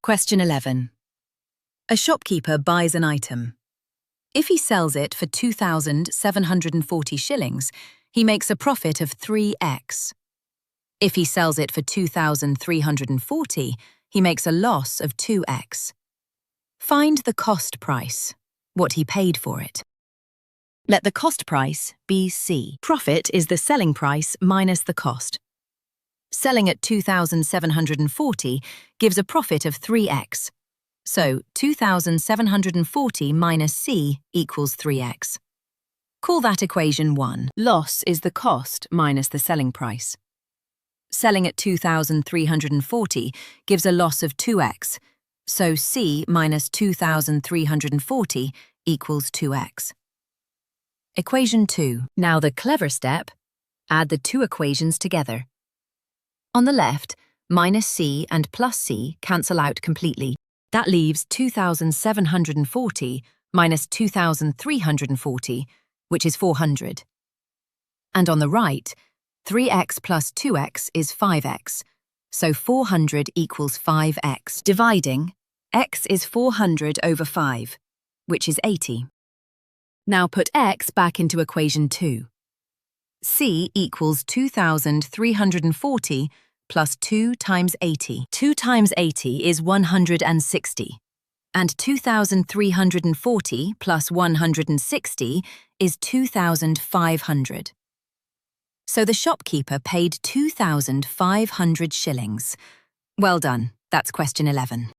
Question 11. A shopkeeper buys an item. If he sells it for 2,740 shillings, he makes a profit of 3x. If he sells it for 2,340, he makes a loss of 2x. Find the cost price, what he paid for it. Let the cost price be C. Profit is the selling price minus the cost. Selling at 2,740 gives a profit of 3x. So 2,740 minus C equals 3x. Call that equation 1. Loss is the cost minus the selling price. Selling at 2,340 gives a loss of 2x. So C minus 2,340 equals 2x. Equation 2. Now the clever step, add the two equations together. On the left, minus C and plus C cancel out completely. That leaves 2,740 minus 2,340, which is 400. And on the right, 3x plus 2x is 5x, so 400 equals 5x. Dividing, x is 400 over 5, which is 80. Now put x back into equation 2. C equals 2,340 plus 2 times 80. 2 times 80 is 160. And 2,340 plus 160 is 2,500. So the shopkeeper paid 2,500 shillings. Well done, that's question 11.